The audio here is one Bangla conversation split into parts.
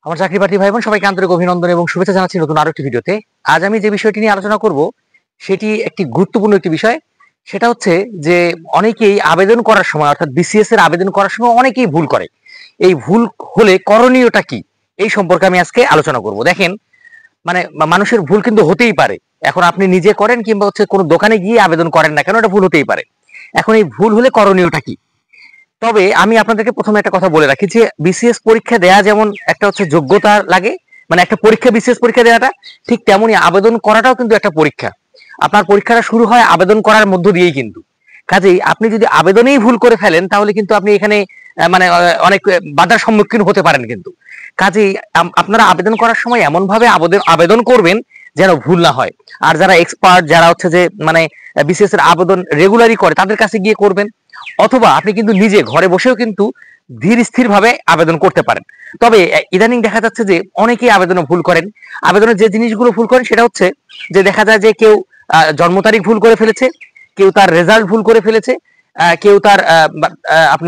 আমার চাকরি প্রার্থী ভাই বোন সবাইকে আন্তরিক অভিনন্দন এবং শুভেচ্ছা জানাচ্ছি নতুন আরো একটি ভিডিওতে। আজ আমি যে বিষয়টি নিয়ে আলোচনা করব সেটি একটি গুরুত্বপূর্ণ একটি বিষয়। সেটা হচ্ছে যে অনেকেই আবেদন করার সময় অর্থাৎ বিসিএস এর আবেদন করার সময় অনেকেই ভুল করে। এই ভুল হলে করণীয়টা কি এই সম্পর্কে আমি আজকে আলোচনা করব। দেখেন, মানে মানুষের ভুল কিন্তু হতেই পারে। এখন আপনি নিজে করেন কিংবা হচ্ছে কোনো দোকানে গিয়ে আবেদন করেন না কেন, এটা ভুল হতেই পারে। এখন এই ভুল হলে করণীয়টা কি? তবে আমি আপনাদেরকে প্রথমে একটা কথা বলে রাখি যে বিসিএস পরীক্ষা দেয়া যেমন একটা হচ্ছে যোগ্যতা লাগে, মানে একটা পরীক্ষা, বিসিএস পরীক্ষা দেওয়াটা ঠিক তেমনই আবেদন করাটাও কিন্তু একটা পরীক্ষা। আপনার পরীক্ষাটা শুরু হয় আবেদন করার মধ্য দিয়েই কিন্তু। কাজেই আপনি যদি আবেদনেই ভুল করে ফেলেন তাহলে কিন্তু আপনি এখানে মানে অনেক বাধার সম্মুখীন হতে পারেন কিন্তু। কাজেই আপনারা আবেদন করার সময় এমন ভাবে আবেদন করবেন যেন ভুল না হয়। আর যারা এক্সপার্ট, যারা হচ্ছে যে মানে বিসিএস এর আবেদন রেগুলারই করে, তাদের কাছে গিয়ে করবেন। অথবা আপনি কিন্তু নিজে ঘরে বসেও কিন্তু ধীর স্থির ভাবে আবেদন করতে পারেন। তবে ইদানিং দেখা যাচ্ছে যে অনেকেই আবেদনে ভুল করেন। আবেদনের যে জিনিসগুলো ভুল করেন সেটা হচ্ছে যে দেখা যায় যে কেউ জন্ম তারিখ ভুল করে ফেলেছে, কেউ তার রেজাল্ট ভুল করে ফেলেছে, কেউ তার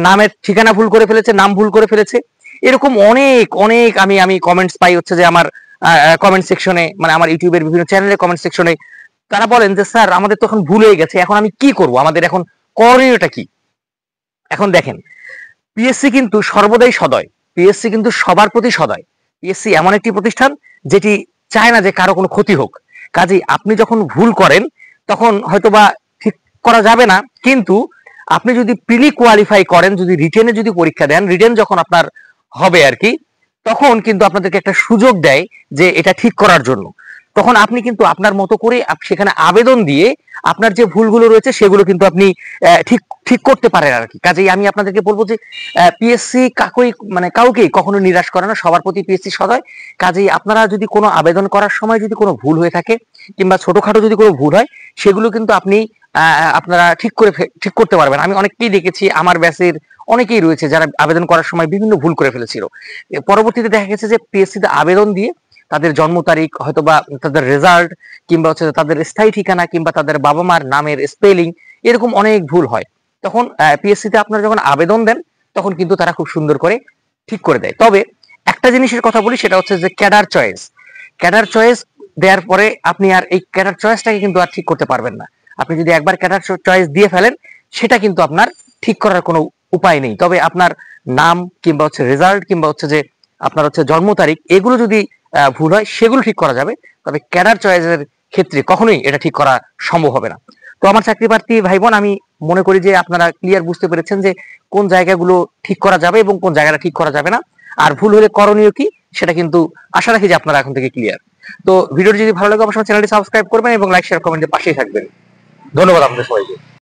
নামের ঠিকানা ভুল করে ফেলেছে, নাম ভুল করে ফেলেছে। এরকম অনেক অনেক আমি কমেন্টস পাই হচ্ছে যে আমার কমেন্ট সেকশনে, মানে আমার ইউটিউবের বিভিন্ন চ্যানেলের কমেন্ট সেকশনে। তারা বলেন যে স্যার আমাদের তো এখন ভুল হয়ে গেছে, এখন আমি কি করব, আমাদের এখন করণীয়টা কি? এখন দেখেন, পিএসসি কিন্তু সর্বদাই সদয়, পিএসসি কিন্তু সবার প্রতি সদয়। পিএসসি এমন একটি প্রতিষ্ঠান যেটি চায় না যে কারো কোনো ক্ষতি হোক। কাজেই আপনি যখন ভুল করেন তখন হয়তোবা ঠিক করা যাবে না, কিন্তু আপনি যদি প্রিলি কোয়ালিফাই করেন, যদি রিটেনে যদি পরীক্ষা দেন, রিটেন যখন আপনার হবে আর কি, তখন কিন্তু আপনাদেরকে একটা সুযোগ দেয় যে এটা ঠিক করার জন্য। তখন আপনি কিন্তু আপনার মতো করে সেখানে আবেদন দিয়ে আপনার যে ভুলগুলো রয়েছে সেগুলো কিন্তু আপনি ঠিক ঠিক করতে পারেন আর কি। কাজেই আমি আপনাদেরকে বলবো যে পিএসসি কাউকেই কখনো নিরাশ করে না, সবার প্রতি পিএসসি সদয়। কাজেই আপনারা যদি কোনো আবেদন করার সময় যদি কোনো ভুল হয়ে থাকে কিংবা ছোটখাটো যদি কোনো ভুল হয়, সেগুলো কিন্তু আপনি আপনারা ঠিক করতে পারবেন। আমি অনেককেই দেখেছি, আমার ব্যাচের অনেকেই রয়েছে যারা আবেদন করার সময় বিভিন্ন ভুল করে ফেলেছিল। পরবর্তীতে দেখা গেছে যে পিএসসিতে আবেদন দিয়ে তাদের জন্ম তারিখ, হয়তোবা তাদের রেজাল্ট, কিংবা হচ্ছে তাদের স্থায়ী ঠিকানা, কিংবা তাদের বাবা মার নামের স্পেলিং, এরকম অনেক ভুল হয়। তখন পিএসসিতে আপনারা যখন আবেদন দেন তখন কিন্তু তারা খুব সুন্দর করে ঠিক করে দেয়। তবে একটা জিনিসের কথা বলি, সেটা হচ্ছে যে ক্যাডার চয়েস। ক্যাডার চয়েস দেওয়ার পরে আপনি আর এই ক্যাডার চয়েসটাকে কিন্তু আর ঠিক করতে পারবেন না। আপনি যদি একবার ক্যাডার চয়েস দিয়ে ফেলেন, সেটা কিন্তু আপনার ঠিক করার কোনো উপায় নেই। তবে আপনার নাম কিংবা হচ্ছে রেজাল্ট কিংবা হচ্ছে যে আপনার হচ্ছে জন্ম তারিখ, এগুলো যদি ভুল হয় সেগুলো ঠিক করা যাবে। তবে ক্যাডার চয়েসের ক্ষেত্রে কখনোই এটা ঠিক করা সম্ভব হবে না। তো আমার চাকরি প্রার্থী ভাই বোন, আমি মনে করি যে আপনারা ক্লিয়ার বুঝতে পেরেছেন যে কোন জায়গাগুলো ঠিক করা যাবে এবং কোন জায়গাটা ঠিক করা যাবে না, আর ভুল হলে করণীয় কি, সেটা কিন্তু আশা রাখি যে আপনারা এখন থেকে ক্লিয়ার। তো ভিডিওটি যদি ভালো লাগে অবশ্যই চ্যানেলটি সাবস্ক্রাইব করবেন এবং লাইক শেয়ার কমেন্টের পাশেই থাকবেন। ধন্যবাদ আপনাদের সবাইকে।